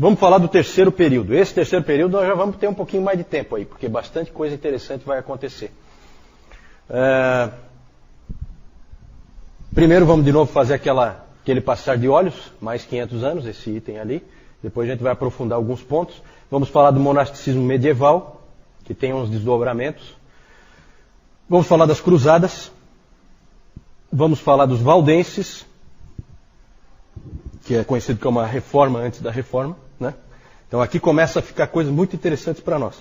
Vamos falar do terceiro período. Esse terceiro período nós já vamos ter um pouquinho mais de tempo aí, porque bastante coisa interessante vai acontecer. Primeiro vamos de novo fazer aquele passar de olhos, mais 500 anos, esse item ali. Depois a gente vai aprofundar alguns pontos. Vamos falar do monasticismo medieval, que tem uns desdobramentos. Vamos falar das cruzadas. Vamos falar dos valdenses, que é conhecido como a reforma antes da reforma, né? Então aqui começa a ficar coisas muito interessantes para nós.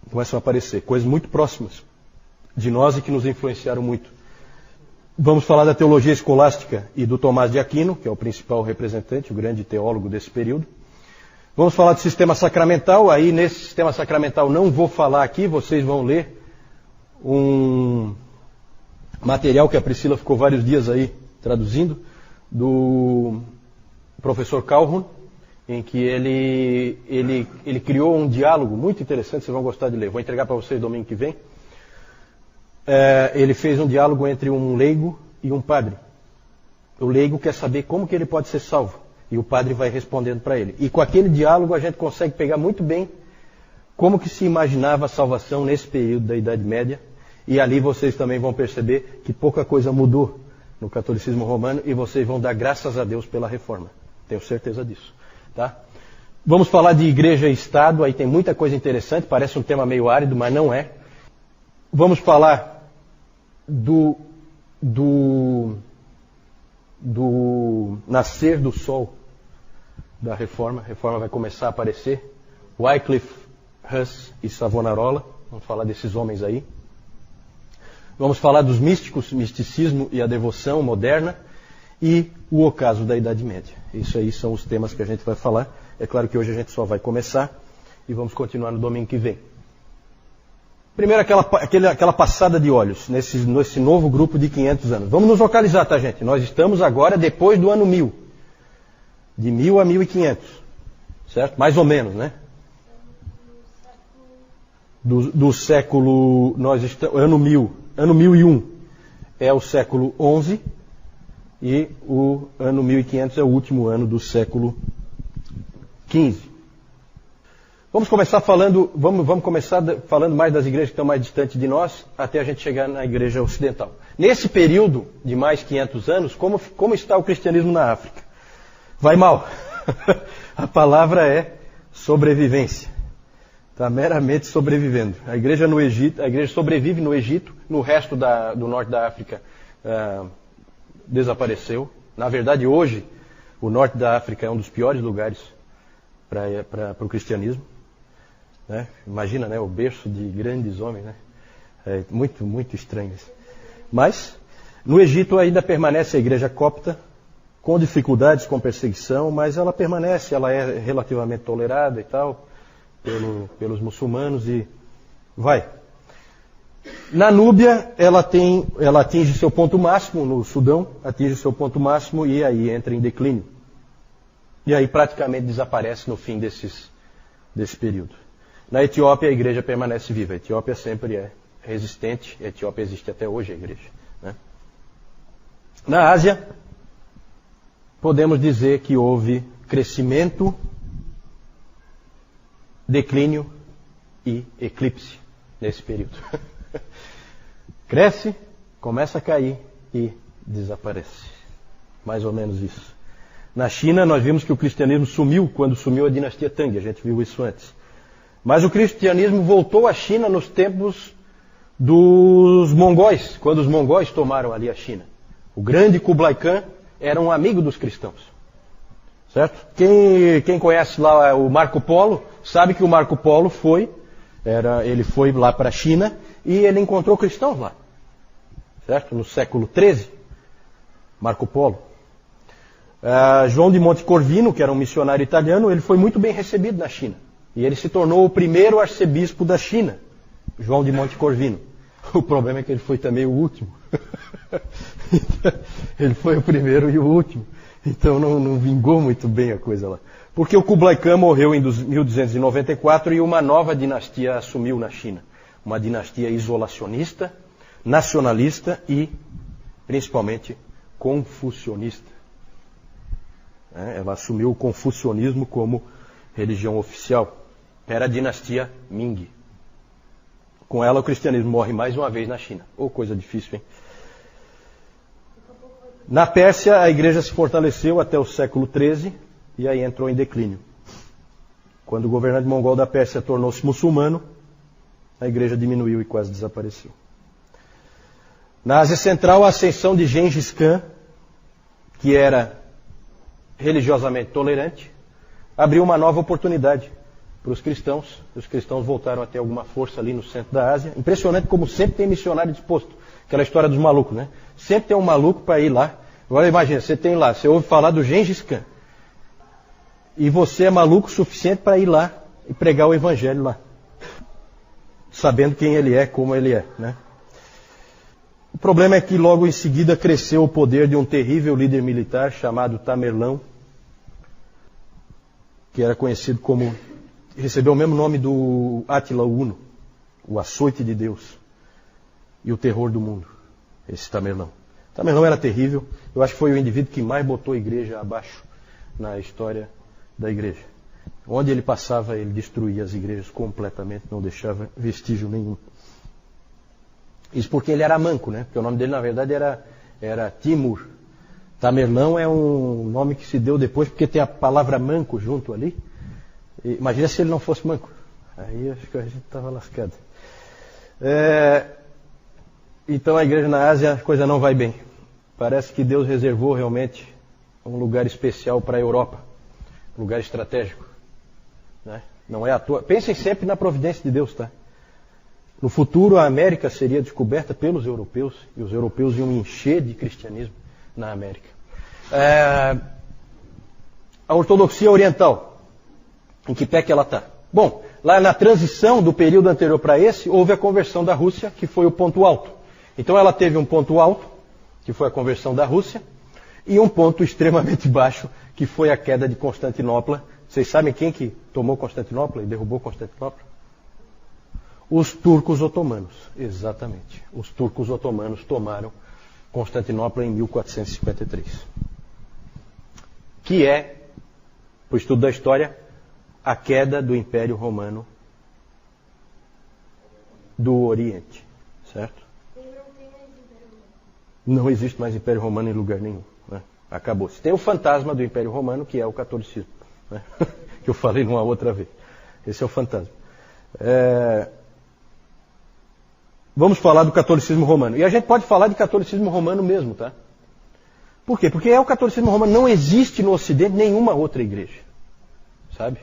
Começam a aparecer coisas muito próximas de nós e que nos influenciaram muito. Vamos falar da teologia escolástica e do Tomás de Aquino, que é o principal representante, o grande teólogo desse período. Vamos falar do sistema sacramental. Aí nesse sistema sacramental não vou falar aqui, vocês vão ler um material que a Priscila ficou vários dias aí traduzindo, do professor Calhoun, em que ele criou um diálogo muito interessante, vocês vão gostar de ler. Vou entregar para vocês domingo que vem. Ele fez um diálogo entre um leigo e um padre. O leigo quer saber como que ele pode ser salvo, e o padre vai respondendo para ele. E com aquele diálogo a gente consegue pegar muito bem como que se imaginava a salvação nesse período da Idade Média, e ali vocês também vão perceber que pouca coisa mudou no catolicismo romano, e vocês vão dar graças a Deus pela reforma. Tenho certeza disso. Tá? Vamos falar de igreja e Estado, aí tem muita coisa interessante, parece um tema meio árido, mas não é. Vamos falar do nascer do sol da reforma. A reforma vai começar a aparecer. Wycliffe, Hus e Savonarola, vamos falar desses homens aí. Vamos falar dos místicos, misticismo e a devoção moderna e o ocaso da Idade Média. Isso aí são os temas que a gente vai falar. É claro que hoje a gente só vai começar e vamos continuar no domingo que vem. Primeiro aquela passada de olhos nesse novo grupo de 500 anos. Vamos nos localizar, tá, gente? Nós estamos agora depois do ano 1000. De 1000 a 1500. Certo? Mais ou menos, né? Do século... ano 1000. Ano 1001 é o século 11 e o ano 1500 é o último ano do século 15. Vamos começar falando mais das igrejas que estão mais distantes de nós, até a gente chegar na igreja ocidental. Nesse período de mais 500 anos, como está o cristianismo na África? Vai mal. A palavra é sobrevivência. Está meramente sobrevivendo. A igreja sobrevive no Egito, no resto do norte da África desapareceu. Na verdade, hoje, o norte da África é um dos piores lugares para o cristianismo. Né? Imagina, né, o berço de grandes homens. Né? É muito, muito estranho isso. Mas, no Egito ainda permanece a igreja copta, com dificuldades, com perseguição, mas ela permanece, ela é relativamente tolerada e tal, pelos muçulmanos e vai. Na Núbia, ela atinge seu ponto máximo, no Sudão, atinge seu ponto máximo e aí entra em declínio. E aí praticamente desaparece no fim desse período. Na Etiópia, a igreja permanece viva. A Etiópia sempre é resistente, a Etiópia existe até hoje, a igreja. Né? Na Ásia, podemos dizer que houve crescimento, declínio e eclipse nesse período. Cresce, começa a cair e desaparece. Mais ou menos isso. Na China, nós vimos que o cristianismo sumiu quando sumiu a dinastia Tang, a gente viu isso antes. Mas o cristianismo voltou à China nos tempos dos mongóis, quando os mongóis tomaram ali a China. O grande Kublai Khan era um amigo dos cristãos. Certo? Quem conhece lá o Marco Polo, sabe que o Marco Polo ele foi lá para a China e ele encontrou cristãos lá. Certo? No século XIII, Marco Polo. João de Montecorvino, que era um missionário italiano, ele foi muito bem recebido na China. E ele se tornou o primeiro arcebispo da China, João de Montecorvino. O problema é que ele foi também o último. Ele foi o primeiro e o último. Então não vingou muito bem a coisa lá. Porque o Kublai Khan morreu em 1294 e uma nova dinastia assumiu na China. Uma dinastia isolacionista, nacionalista e, principalmente, confucionista. Ela assumiu o confucionismo como religião oficial, era a dinastia Ming. Com ela, o cristianismo morre mais uma vez na China. Ô, coisa difícil, hein? Na Pérsia, a igreja se fortaleceu até o século XIII e aí entrou em declínio. Quando o governante mongol da Pérsia tornou-se muçulmano, a igreja diminuiu e quase desapareceu. Na Ásia Central, a ascensão de Gengis Khan, que era religiosamente tolerante, abriu uma nova oportunidade para os cristãos. Os cristãos voltaram a ter alguma força ali no centro da Ásia. Impressionante como sempre tem missionário disposto. Aquela história dos malucos, né? Sempre tem um maluco para ir lá. Agora imagina, você ouve falar do Gengis Khan. E você é maluco o suficiente para ir lá e pregar o evangelho lá. Sabendo quem ele é, como ele é, né? O problema é que logo em seguida cresceu o poder de um terrível líder militar chamado Tamerlão, que era conhecido como, recebeu o mesmo nome do Átila Uno, o açoite de Deus e o terror do mundo, esse Tamerlão. Tamerlão era terrível, eu acho que foi o indivíduo que mais botou a igreja abaixo na história da igreja. Onde ele passava, ele destruía as igrejas completamente, não deixava vestígio nenhum. Isso porque ele era manco, né? Porque o nome dele, na verdade, era Timur. Tamerlão é um nome que se deu depois porque tem a palavra manco junto ali. E, imagina se ele não fosse manco. Aí acho que a gente estava lascado. Então a igreja na Ásia, a coisa não vai bem. Parece que Deus reservou realmente um lugar especial para a Europa. Um lugar estratégico. Né? Não é à toa. Pensem sempre na providência de Deus, tá? No futuro, a América seria descoberta pelos europeus, e os europeus iam encher de cristianismo na América. A ortodoxia oriental, em que pé que ela está? Bom, lá na transição do período anterior para esse, houve a conversão da Rússia, que foi o ponto alto. Então ela teve um ponto alto, que foi a conversão da Rússia, e um ponto extremamente baixo, que foi a queda de Constantinopla. Vocês sabem quem que tomou Constantinopla e derrubou Constantinopla? Os turcos otomanos, exatamente. Os turcos otomanos tomaram Constantinopla em 1453. Que é, para o estudo da história, a queda do Império Romano do Oriente. Certo? Não existe mais Império Romano em lugar nenhum. Né? Acabou-se. Tem o fantasma do Império Romano, que é o catolicismo. Né? Que eu falei numa outra vez. Esse é o fantasma. Vamos falar do catolicismo romano. E a gente pode falar de catolicismo romano mesmo, tá? Por quê? Porque é o catolicismo romano. Não existe no Ocidente nenhuma outra igreja. Sabe?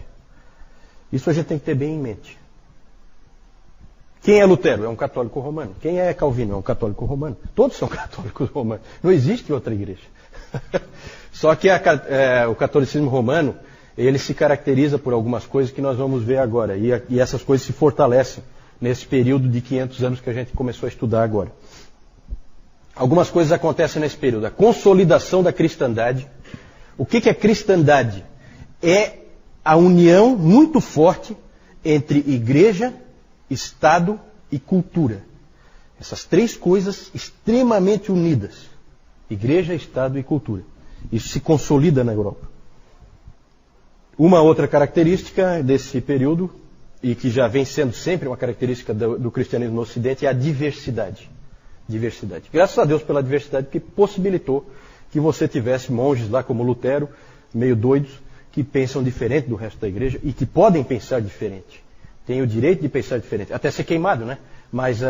Isso a gente tem que ter bem em mente. Quem é Lutero? É um católico romano. Quem é Calvino? É um católico romano. Todos são católicos romanos. Não existe outra igreja. Só que o catolicismo romano, ele se caracteriza por algumas coisas que nós vamos ver agora. E essas coisas se fortalecem nesse período de 500 anos que a gente começou a estudar agora. Algumas coisas acontecem nesse período. A consolidação da cristandade. O que é cristandade? É a união muito forte entre igreja, Estado e cultura. Essas três coisas extremamente unidas. Igreja, Estado e cultura. Isso se consolida na Europa. Uma outra característica desse período, e que já vem sendo sempre uma característica do cristianismo no Ocidente, é a diversidade. Diversidade. Graças a Deus pela diversidade que possibilitou que você tivesse monges lá como Lutero, meio doidos, que pensam diferente do resto da igreja e que podem pensar diferente. Tem o direito de pensar diferente. Até ser queimado, né? Mas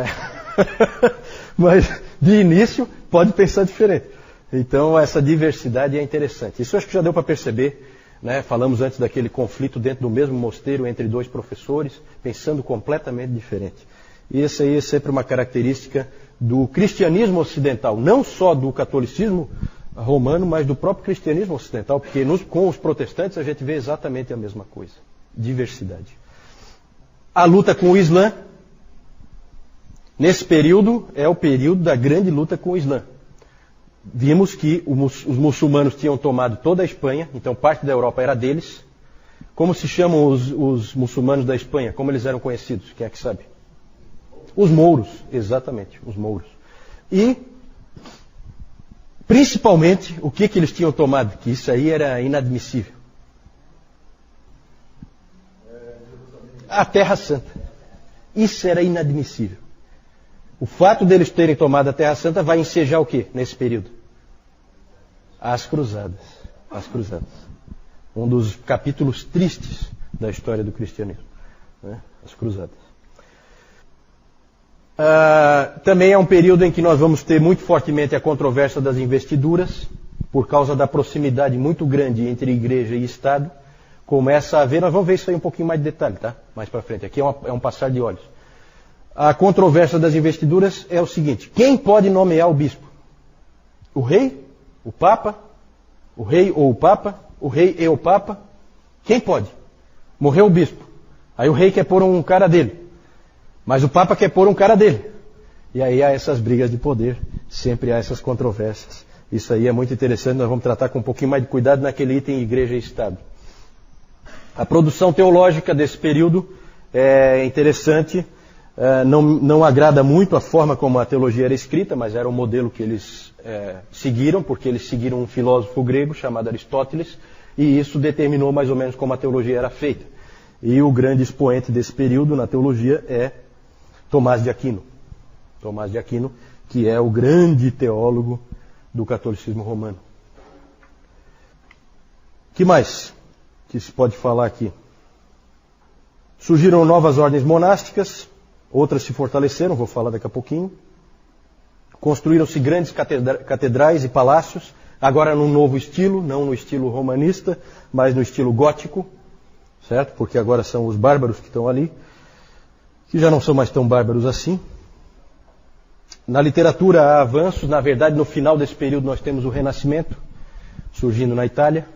de início pode pensar diferente. Então essa diversidade é interessante. Isso eu acho que já deu para perceber. Né? Falamos antes daquele conflito dentro do mesmo mosteiro entre dois professores, pensando completamente diferente. E essa aí é sempre uma característica do cristianismo ocidental, não só do catolicismo romano, mas do próprio cristianismo ocidental, porque com os protestantes a gente vê exatamente a mesma coisa. Diversidade. A luta com o Islã, nesse período, é o período da grande luta com o Islã. Vimos que os muçulmanos tinham tomado toda a Espanha, então parte da Europa era deles. Como se chamam os muçulmanos da Espanha? Como eles eram conhecidos? Quem é que sabe? Os mouros, exatamente, os mouros. E, principalmente, o que eles tinham tomado? Que isso aí era inadmissível. a Terra Santa. Isso era inadmissível. O fato deles terem tomado a Terra Santa vai ensejar o quê nesse período? As Cruzadas. As Cruzadas. Um dos capítulos tristes da história do cristianismo. Né? As Cruzadas. Também é um período em que nós vamos ter muito fortemente a controvérsia das investiduras, por causa da proximidade muito grande entre igreja e Estado. Começa a haver, nós vamos ver isso aí um pouquinho mais de detalhe, tá? Mais para frente. Aqui é um passar de olhos. A controvérsia das investiduras é o seguinte: quem pode nomear o bispo? O rei? O papa? O rei ou o papa? O rei e o papa? Quem pode? Morreu o bispo. Aí o rei quer pôr um cara dele. Mas o papa quer pôr um cara dele. E aí há essas brigas de poder. Sempre há essas controvérsias. Isso aí é muito interessante. Nós vamos tratar com um pouquinho mais de cuidado naquele item igreja e Estado. A produção teológica desse período é interessante. Não agrada muito a forma como a teologia era escrita, mas era o modelo que eles seguiram, porque eles seguiram um filósofo grego chamado Aristóteles, e isso determinou mais ou menos como a teologia era feita. E o grande expoente desse período na teologia é Tomás de Aquino. Tomás de Aquino, que é o grande teólogo do catolicismo romano. O que mais que se pode falar aqui? Surgiram novas ordens monásticas. Outras se fortaleceram, vou falar daqui a pouquinho. Construíram-se grandes catedrais e palácios, agora num novo estilo, não no estilo romanista, mas no estilo gótico, certo? Porque agora são os bárbaros que estão ali, que já não são mais tão bárbaros assim. Na literatura há avanços, na verdade no final desse período nós temos o Renascimento, surgindo na Itália.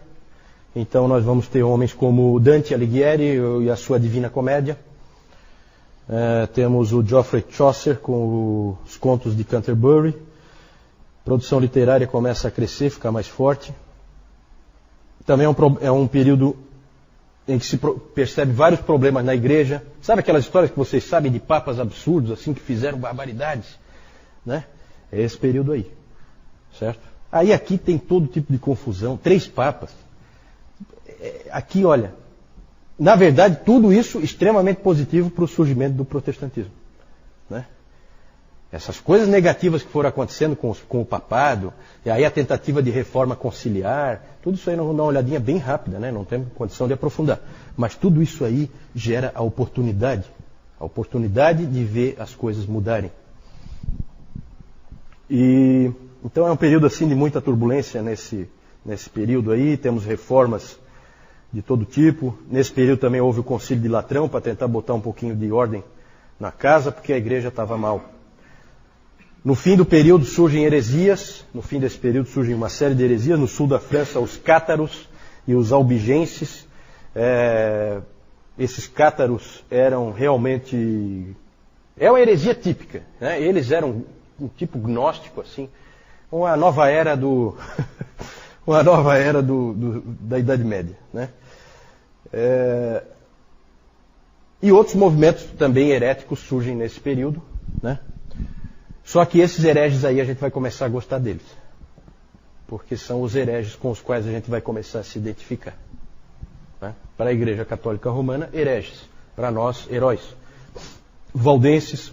Então nós vamos ter homens como Dante Alighieri e a sua Divina Comédia. Temos o Geoffrey Chaucer com os contos de Canterbury. A produção literária começa a crescer, ficar mais forte. Também é um período em que se percebe vários problemas na igreja. Sabe aquelas histórias que vocês sabem de papas absurdos, assim, que fizeram barbaridades? Né? É esse período aí. Certo? Aí aqui tem todo tipo de confusão. 3 papas. Aqui, olha... Na verdade, tudo isso extremamente positivo para o surgimento do protestantismo. Né? Essas coisas negativas que foram acontecendo com o papado, e aí a tentativa de reforma conciliar, tudo isso aí nós vamos dar uma olhadinha bem rápida, né? Não temos condição de aprofundar. Mas tudo isso aí gera a oportunidade de ver as coisas mudarem. E então é um período assim de muita turbulência nesse período aí, temos reformas de todo tipo. Nesse período também houve o Concílio de Latrão para tentar botar um pouquinho de ordem na casa, porque a igreja estava mal. No fim do período surgem heresias, no fim desse período surgem uma série de heresias. No sul da França, os cátaros e os albigenses. Esses cátaros eram realmente... É uma heresia típica. Né? Eles eram um tipo gnóstico, assim. Uma nova era da Idade Média. Né? E outros movimentos também heréticos surgem nesse período. Né? Só que esses hereges aí a gente vai começar a gostar deles. Porque são os hereges com os quais a gente vai começar a se identificar. Né? Para a Igreja Católica Romana, hereges. Para nós, heróis. Valdenses,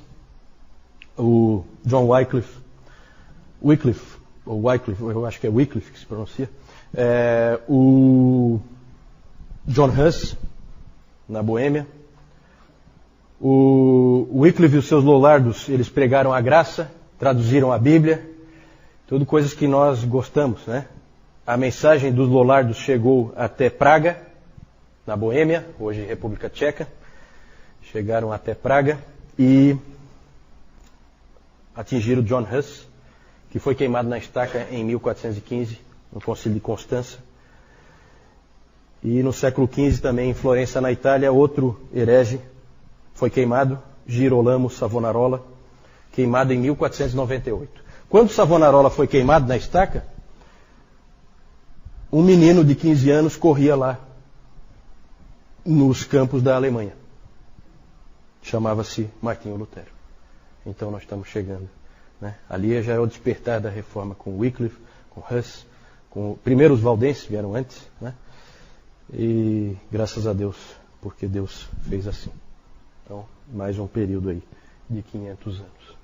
o John Wycliffe, eu acho que é Wycliffe que se pronuncia, o John Huss, na Boêmia. O Wycliffe e os seus Lollardos, eles pregaram a graça, traduziram a Bíblia, tudo coisas que nós gostamos, né? A mensagem dos Lollardos chegou até Praga, na Boêmia, hoje República Tcheca. Chegaram até Praga e atingiram John Huss, que foi queimado na estaca em 1415, no Concílio de Constança. E no século XV também, em Florença, na Itália, outro herege foi queimado, Girolamo Savonarola, queimado em 1498. Quando Savonarola foi queimado na estaca, um menino de 15 anos corria lá, nos campos da Alemanha. Chamava-se Martinho Lutero. Então nós estamos chegando. Né? Ali já é o despertar da reforma com Wycliffe, com Huss, primeiro os valdenses vieram antes, né? E graças a Deus, porque Deus fez assim. Então, mais um período aí de 500 anos.